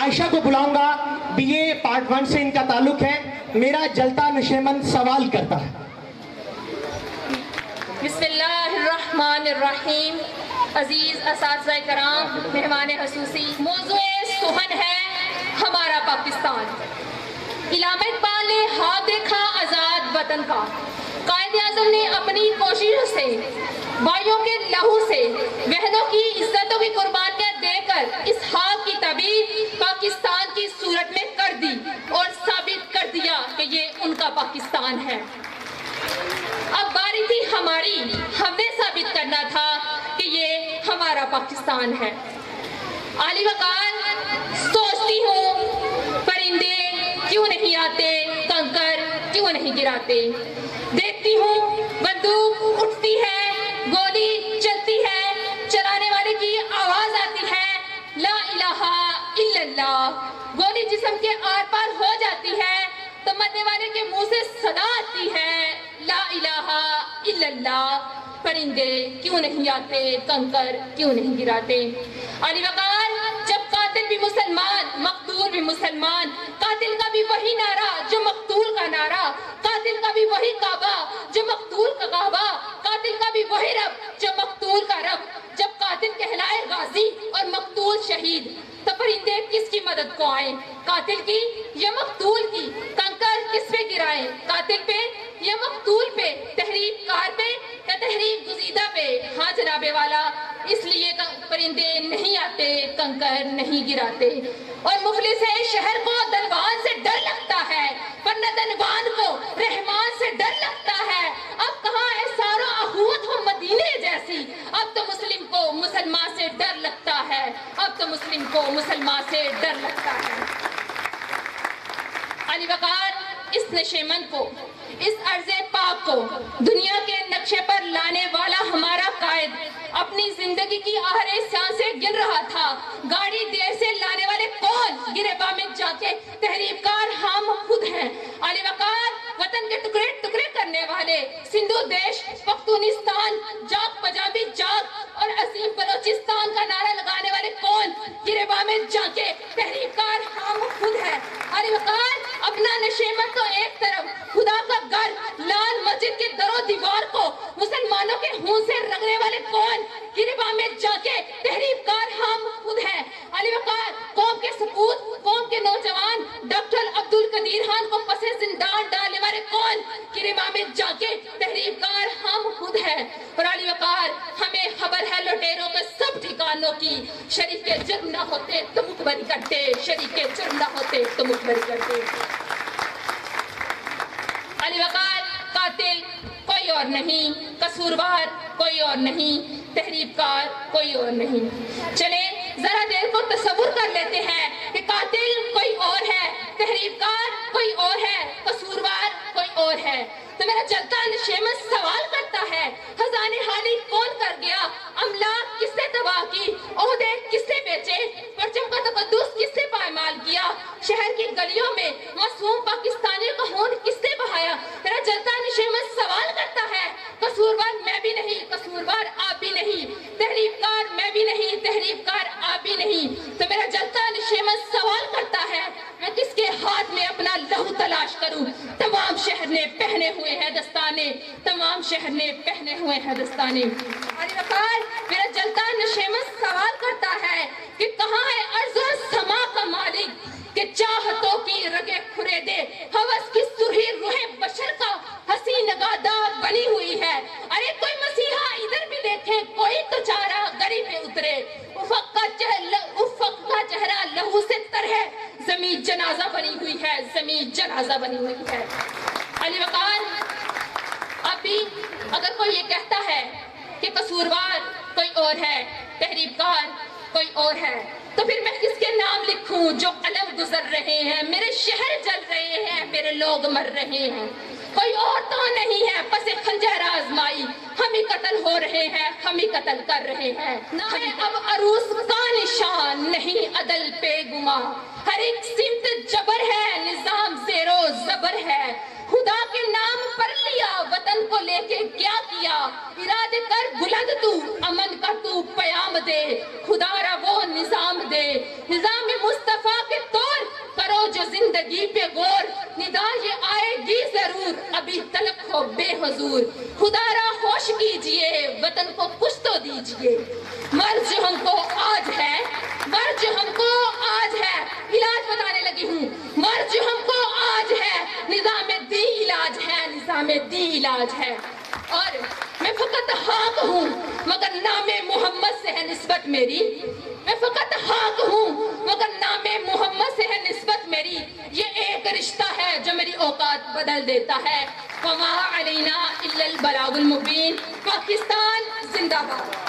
عائشہ کو بلاؤں گا, BA part 1 سے ان کا تعلق ہے. میرا جلتا نشیمن سوال کرتا ہے. بسم اللہ الرحمن الرحیم. عزیز اساتذہ کرام, مہمان خصوصی, موضوع سخن ہے ہمارا پاکستان. علامہ اقبال نے ہاتھ دیکھا آزاد وطن کا. قائد اعظم نے اپنی کوششوں سے, بھائیوں کے لہو سے, بہنوں کی عزتوں کی قربانیاں دے کر اس ہاتھ کی تعبیر پاکستان کی صورت میں کر دی اور ثابت کر دیا کہ یہ ان کا پاکستان ہے. اب باری تھی ہماری, ہم نے ثابت کرنا تھا کہ یہ ہمارا پاکستان ہے. عالی وقار سوچتی ہوں پرندے کیوں نہیں آتے, کنکر کیوں نہیں گراتے. دیکھتی ہوں بندوق اٹھتی ہے, گولی چلتی ہے, چلانے والے کی آواز آتی ہے لا الہ الا اللہ. گولی جسم کے آر پار ہو جاتی ہے تو مرنے والے کے منہ سے صدا آتی ہے لا الہ الا اللہ. پرندے کیوں نہیں آتے, کنکر کیوں نہیں گراتے. علی وقار جب قاتل بھی مسلمان, مقتول بھی مسلمان, قاتل کا بھی وہی نعرہ جو مقتول کا نعرہ, قاتل کا بھی وہی کعبہ جو مقتول کا کعبہ, قاتل کا بھی وہی رب جو مقتول کا رب. جب قاتل کہلائے غازی اور مقتول شہید تو پرندے کس کی مدد کو آئیں, قاتل کی یا مقتول کی. کنکر کس پہ گرائیں, قاتل پہ یا مقتول پہ, تحریک کار پہ یا تحریک گزیدہ پہ. ہاں جناب والا, اس لیے پرندے نہیں آتے, کنکر نہیں گراتے. اور مفلس ہے شہر کو دنوان سے ڈر لگتا ہے, ورنہ دنوان کو رحمان سے ڈر لگتا ہے. اب کہاں ہے سارا اخوت ہو مدینے جیسی, اب تو مسلم کو مسلمان سے ڈر لگتا ہے, اب تو مسلم کو مسلمان سے ڈر لگتا ہے. علی وقار اس نشیمن کو, اس عرض پاک کو دنیا کے نقشے پر لانے والا ہمارا قائد اپنی زندگی کی آخری سانس سے گن رہا تھا. گاڑی دیر سے لانے والے کون, گریباں میں جا کے تحریک کار ہم خود ہیں. علی وقار وطن کے ٹکڑے ٹکڑے کرنے والے, سندھو دیش پختونستان جاگ پنجابی جاگ اور عظیم بلوچستان کا نعرہ لگانے والے کون, گریباں میں جا کے تحریک کار ہم خود ہیں. علی وقار اپنا نشیمن تو ایک طرف, خدا کا گھر لال مسجد کے در و دیوار کو مسلمانوں کے خون سے رگڑنے والے کون, گریباں میں جا کے تحریک کار ہم خود ہیں. علی وقار قوم کے سپوت, قوم کے نوجوان ڈاکٹر عبدالقدیر خان کو پس زندان ڈالنے والے کون, گریباں میں جا کے تحریک کار ہم خود ہیں. اور علی وقار ہمیں خبر ہے لٹیروں کے سب ٹھکانوں کی, شریف کے جرم نہ ہوتے تو مخبری کرتے, شریف کے جرم نہ ہوتے تو مخبری کرتے. علی وقار قاتل کوئی اور نہیں, قصوروار کوئی اور نہیں, تحریک کار کوئی اور نہیں. چلے ذرا دیر کو تصور کر لیتے ہیں کہ قاتل کوئی اور ہے, تحریک کار کوئی اور ہے, قصوروار کوئی اور ہے. تو میرا جلتا نشیمن سوال کرتا ہے, خزانے حالی کون کر گیا, املاک کس نے تباہ کی, عہدے کس نے بیچے, پرچم کا تقدس کس نے پائمال کیا, شہر کی گلیوں میں معصوم پاکستانیوں کا خون کس نے بہایا. میرا جلتا نشیمن سوال کرتا ہے, قصوروار میں بھی نہیں, قصوروار آپ بھی نہیں, تحریک کار میں بھی نہیں, تحریک کار آپ بھی نہیں. تو میرا جلتا نشیمن سوال کرتا ہے, میں کس کے ہاتھ میں اپنا لہو تلاش کروں. تمام شہر نے پہنے ہوئے ہیں دستانے, تمام شہر نے پہنے ہوئے ہیں دستانے. علی وقار میرا جلتا نشیمن سوال کرتا ہے کہ کہاں ہے ارض و سما کا مالک کہ چاہتوں کی رگیں کھرے دے, ہوس کی سرخی روح بشر کا ہنسی نگادا بنی ہوئی ہے. ارے کوئی مسیحا ادھر بھی دیکھے, کوئی تو چارہ گری پہ اترے, افق کا چہرہ لہو سے تر ہے, زمین جنازہ بنی ہوئی ہے, زمین جنازہ بنی ہوئی ہے. علی وقار اب بھی اگر کوئی یہ کہتا ہے کہ قصوروار کوئی اور ہے, تحریک کار کوئی اور ہے, تو پھر میں کس کے نام لکھوں جو علم گزر رہے ہیں, میرے شہر جل رہے ہیں, میرے لوگ مر رہے ہیں. کوئی اور تو نہیں ہے پس خنجر آزمائی, ہم ہی قتل ہو رہے ہیں, ہم ہی قتل کر رہے ہیں. نہ ہے اب عروس کا نشان, نہیں عدل پہ گما, ہر ایک سمت جبر ہے, نظام زیر و زبر ہے. خدا کے نام پر لیا وطن کو لے کے کیا کیا, ارادے کر بلند تو, امن کا تو پیام دے, خدا را وہ نظام دے, نظام مصطفیٰ کے زندگی پہ غور ندا یہ آئے گی ضرور ابھی تلک ہو بے حضور خدا را ہوش کیجئے وطن کو کچھ تو دیجئے مرض جو ہم کو آج ہے مرض جو ہم کو آج ہے علاج بتانے لگی ہوں مرض جو ہم کو آج ہے نظام دی علاج ہے نظام دی علاج ہے اور میں فقط حاک ہوں مگر نام محمد سے ہے نسبت میری میں فقط حاک ہوں مگر نام محمد سے ہے نسبت میری یہ ایک رشتہ ہے جو میری اوقات بدل دیتا ہے وما علینا الا البلاغ المبین پاکستان زندہ باد